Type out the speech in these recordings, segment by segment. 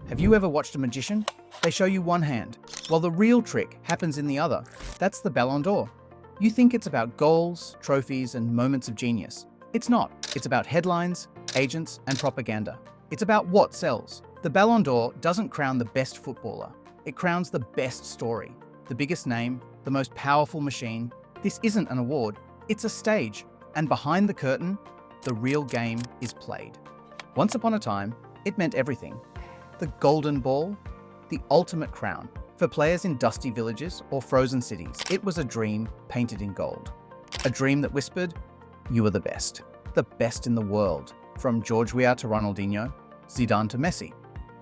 Have you ever watched a magician? They show you one hand, while the real trick happens in the other. That's the Ballon d'Or. You think it's about goals, trophies, and moments of genius. It's not. It's about headlines, agents, and propaganda. It's about what sells. The Ballon d'Or doesn't crown the best footballer. It crowns the best story, the biggest name, the most powerful machine. This isn't an award, it's a stage. And behind the curtain, the real game is played. Once upon a time, it meant everything. The golden ball, the ultimate crown. For players in dusty villages or frozen cities, it was a dream painted in gold. A dream that whispered, you are the best in the world. From George Weah to Ronaldinho, Zidane to Messi.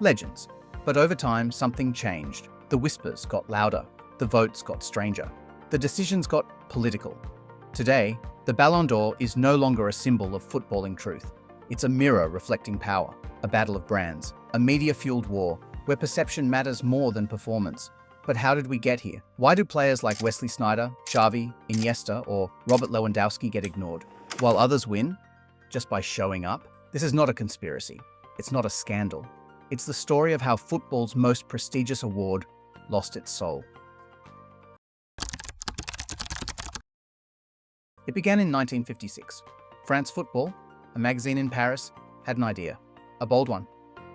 Legends. But over time, something changed. The whispers got louder. The votes got stranger. The decisions got political. Today, the Ballon d'Or is no longer a symbol of footballing truth. It's a mirror reflecting power, a battle of brands, a media-fueled war where perception matters more than performance. But how did we get here? Why do players like Wesley Sneijder, Xavi, Iniesta, or Robert Lewandowski get ignored, while others win just by showing up? This is not a conspiracy. It's not a scandal. It's the story of how football's most prestigious award lost its soul. It began in 1956. France Football, a magazine in Paris, had an idea. A bold one.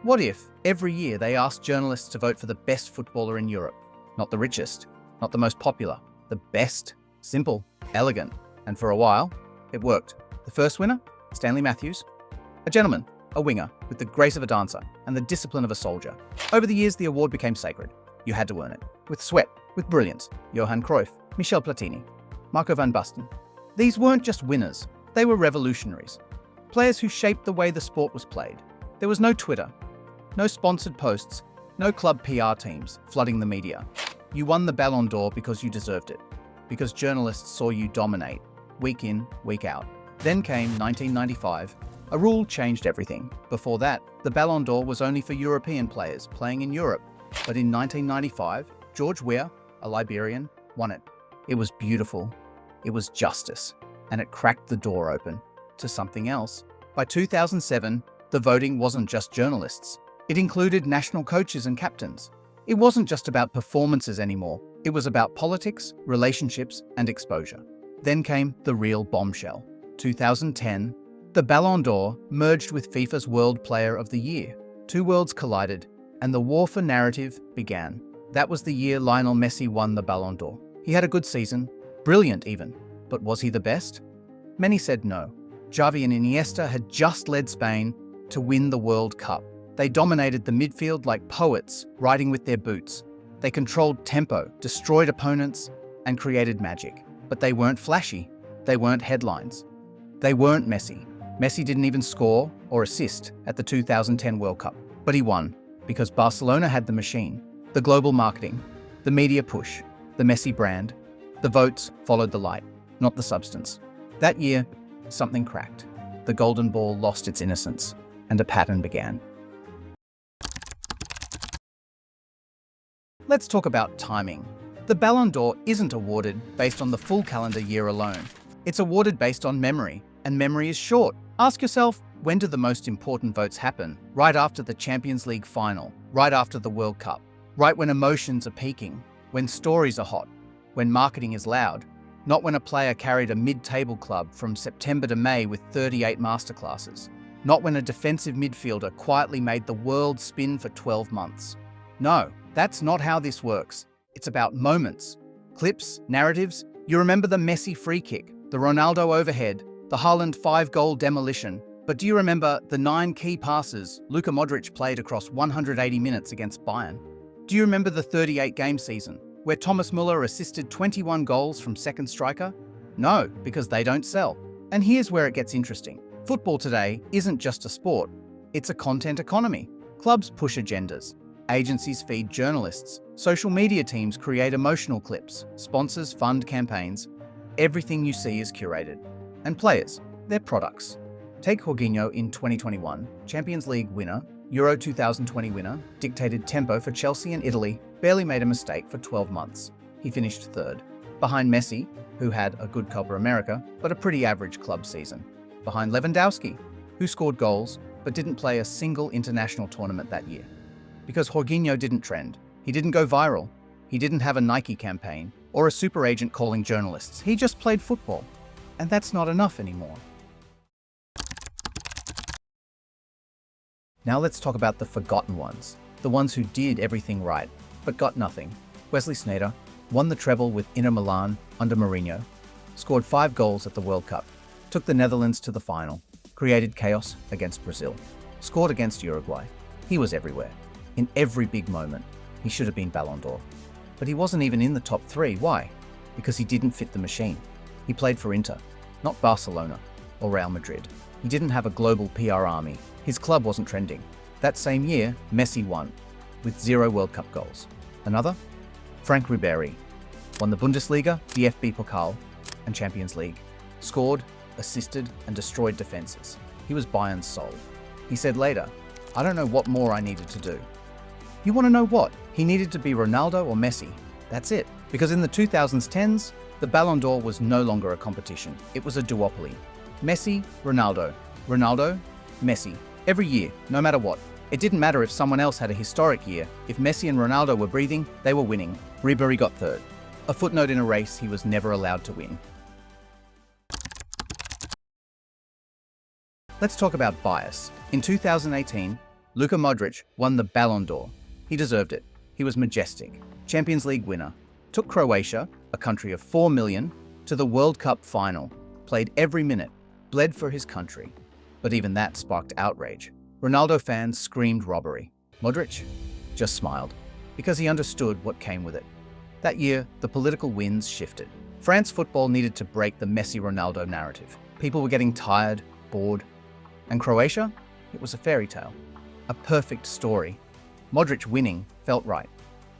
What if, every year, they asked journalists to vote for the best footballer in Europe? Not the richest, not the most popular, the best. Simple, elegant, and for a while, it worked. The first winner? Stanley Matthews. A gentleman, a winger, with the grace of a dancer and the discipline of a soldier. Over the years, the award became sacred. You had to earn it. With sweat, with brilliance. Johan Cruyff, Michel Platini, Marco van Basten. These weren't just winners, they were revolutionaries. Players who shaped the way the sport was played. There was no Twitter, no sponsored posts, no club PR teams flooding the media. You won the Ballon d'Or because you deserved it, because journalists saw you dominate, week in, week out. Then came 1995. A rule changed everything. Before that, the Ballon d'Or was only for European players playing in Europe. But in 1995, George Weah, a Liberian, won it. It was beautiful. It was justice. And it cracked the door open to something else. By 2007, the voting wasn't just journalists. It included national coaches and captains. It wasn't just about performances anymore. It was about politics, relationships, and exposure. Then came the real bombshell. 2010, the Ballon d'Or merged with FIFA's World Player of the Year. Two worlds collided, and the war for narrative began. That was the year Lionel Messi won the Ballon d'Or. He had a good season, brilliant even, but was he the best? Many said no. Xavi and Iniesta had just led Spain to win the World Cup. They dominated the midfield like poets, riding with their boots. They controlled tempo, destroyed opponents, and created magic. But they weren't flashy. They weren't headlines. They weren't Messi. Messi didn't even score or assist at the 2010 World Cup. But he won, because Barcelona had the machine, the global marketing, the media push, the Messi brand. The votes followed the light, not the substance. That year, something cracked. The golden ball lost its innocence, and a pattern began. Let's talk about timing. The Ballon d'Or isn't awarded based on the full calendar year alone. It's awarded based on memory, and memory is short. Ask yourself, when do the most important votes happen? Right after the Champions League final, right after the World Cup, right when emotions are peaking, when stories are hot, when marketing is loud, not when a player carried a mid-table club from September to May with 38 masterclasses, not when a defensive midfielder quietly made the world spin for 12 months. No, that's not how this works. It's about moments, clips, narratives. You remember the Messi free kick, the Ronaldo overhead, the Haaland 5-goal demolition. But do you remember the 9 key passes Luka Modrić played across 180 minutes against Bayern? Do you remember the 38-game season, where Thomas Müller assisted 21 goals from second striker? No, because they don't sell. And here's where it gets interesting. Football today isn't just a sport, it's a content economy. Clubs push agendas. Agencies feed journalists. Social media teams create emotional clips. Sponsors fund campaigns. Everything you see is curated. And players, they're products. Take Jorginho in 2021, Champions League winner, Euro 2020 winner, dictated tempo for Chelsea and Italy, barely made a mistake for 12 months. He finished third. Behind Messi, who had a good Copa America, but a pretty average club season. Behind Lewandowski, who scored goals, but didn't play a single international tournament that year. Because Jorginho didn't trend. He didn't go viral. He didn't have a Nike campaign or a super agent calling journalists. He just played football. And that's not enough anymore. Now let's talk about the forgotten ones. The ones who did everything right, but got nothing. Wesley Sneijder won the treble with Inter Milan under Mourinho, scored 5 goals at the World Cup, took the Netherlands to the final, created chaos against Brazil, scored against Uruguay. He was everywhere. In every big moment, he should have been Ballon d'Or. But he wasn't even in the top 3. Why? Because he didn't fit the machine. He played for Inter, not Barcelona or Real Madrid. He didn't have a global PR army. His club wasn't trending. That same year, Messi won, with 0 World Cup goals. Another? Frank Ribéry won the Bundesliga, DFB Pokal, and Champions League. Scored, assisted, and destroyed defenses. He was Bayern's soul. He said later, "I don't know what more I needed to do." You want to know what? He needed to be Ronaldo or Messi. That's it. Because in the 2010s, the Ballon d'Or was no longer a competition. It was a duopoly. Messi, Ronaldo. Ronaldo, Messi. Every year, no matter what. It didn't matter if someone else had a historic year. If Messi and Ronaldo were breathing, they were winning. Ribéry got 3rd. A footnote in a race he was never allowed to win. Let's talk about bias. In 2018, Luka Modrić won the Ballon d'Or. He deserved it. He was majestic. Champions League winner. Took Croatia, a country of 4 million, to the World Cup final. Played every minute. Bled for his country. But even that sparked outrage. Ronaldo fans screamed robbery. Modrić just smiled, because he understood what came with it. That year, the political winds shifted. France football needed to break the Messi-Ronaldo narrative. People were getting tired, bored. And Croatia? It was a fairy tale. A perfect story. Modrić winning felt right.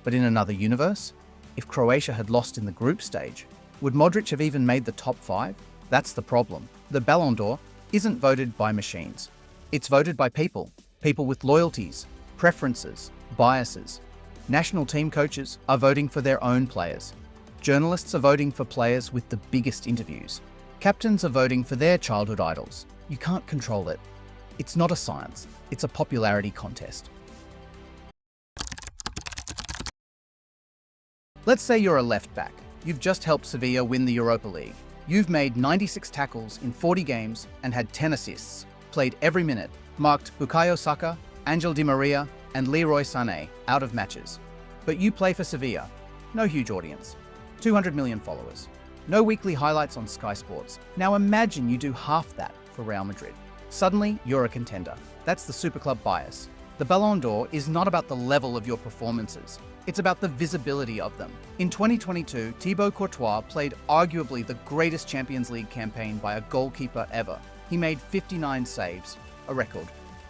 But in another universe, if Croatia had lost in the group stage, would Modrić have even made the top 5? That's the problem. The Ballon d'Or isn't voted by machines. It's voted by people. People with loyalties, preferences, biases. National team coaches are voting for their own players. Journalists are voting for players with the biggest interviews. Captains are voting for their childhood idols. You can't control it. It's not a science. It's a popularity contest. Let's say you're a left back. You've just helped Sevilla win the Europa League. You've made 96 tackles in 40 games and had 10 assists. Played every minute, marked Bukayo Saka, Angel Di Maria, and Leroy Sané out of matches. But you play for Sevilla. No huge audience. 200 million followers. No weekly highlights on Sky Sports. Now imagine you do half that for Real Madrid. Suddenly, you're a contender. That's the superclub bias. The Ballon d'Or is not about the level of your performances. It's about the visibility of them. In 2022, Thibaut Courtois played arguably the greatest Champions League campaign by a goalkeeper ever. He made 59 saves, a record.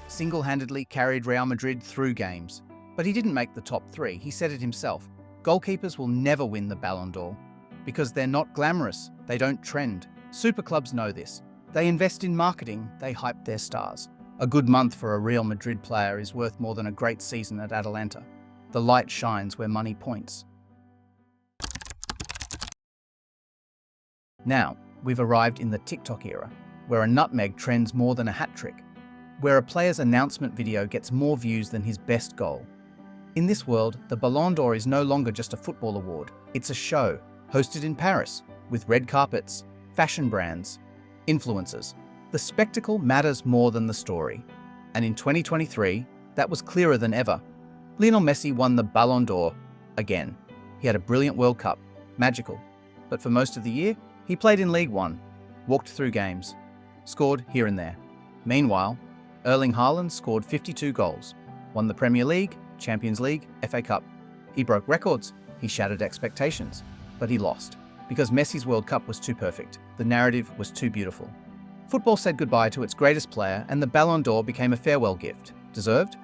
Single-handedly carried Real Madrid through games. But he didn't make the top 3. He said it himself. Goalkeepers will never win the Ballon d'Or because they're not glamorous. They don't trend. Superclubs know this. They invest in marketing. They hype their stars. A good month for a Real Madrid player is worth more than a great season at Atalanta. The light shines where money points. Now, we've arrived in the TikTok era, where a nutmeg trends more than a hat trick, where a player's announcement video gets more views than his best goal. In this world, the Ballon d'Or is no longer just a football award. It's a show, hosted in Paris, with red carpets, fashion brands, influencers. The spectacle matters more than the story. And in 2023, that was clearer than ever. Lionel Messi won the Ballon d'Or again. He had a brilliant World Cup, magical. But for most of the year, he played in League One, walked through games, scored here and there. Meanwhile, Erling Haaland scored 52 goals, won the Premier League, Champions League, FA Cup. He broke records, he shattered expectations, but he lost. Because Messi's World Cup was too perfect, the narrative was too beautiful. Football said goodbye to its greatest player and the Ballon d'Or became a farewell gift. Deserved?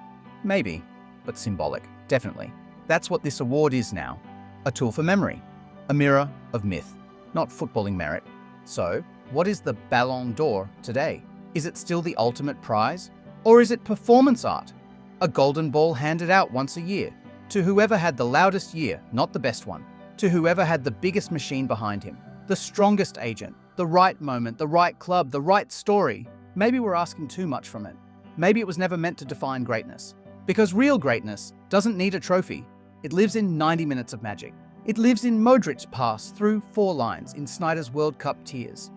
Maybe, but symbolic, definitely. That's what this award is now. A tool for memory, a mirror of myth, not footballing merit. So, what is the Ballon d'Or today? Is it still the ultimate prize? Or is it performance art? A golden ball handed out once a year, to whoever had the loudest year, not the best one, to whoever had the biggest machine behind him, the strongest agent, the right moment, the right club, the right story. Maybe we're asking too much from it. Maybe it was never meant to define greatness. Because real greatness doesn't need a trophy. It lives in 90 minutes of magic. It lives in Modric's pass through 4 lines, in Sneijder's World Cup tears,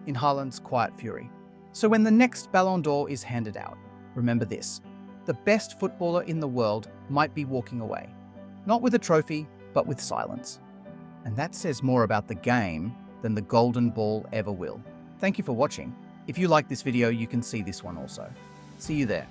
in Haaland's quiet fury. So when the next Ballon d'Or is handed out, remember this: the best footballer in the world might be walking away. Not with a trophy, but with silence. And that says more about the game than the golden ball ever will. Thank you for watching. If you like this video, you can see this one also. See you there.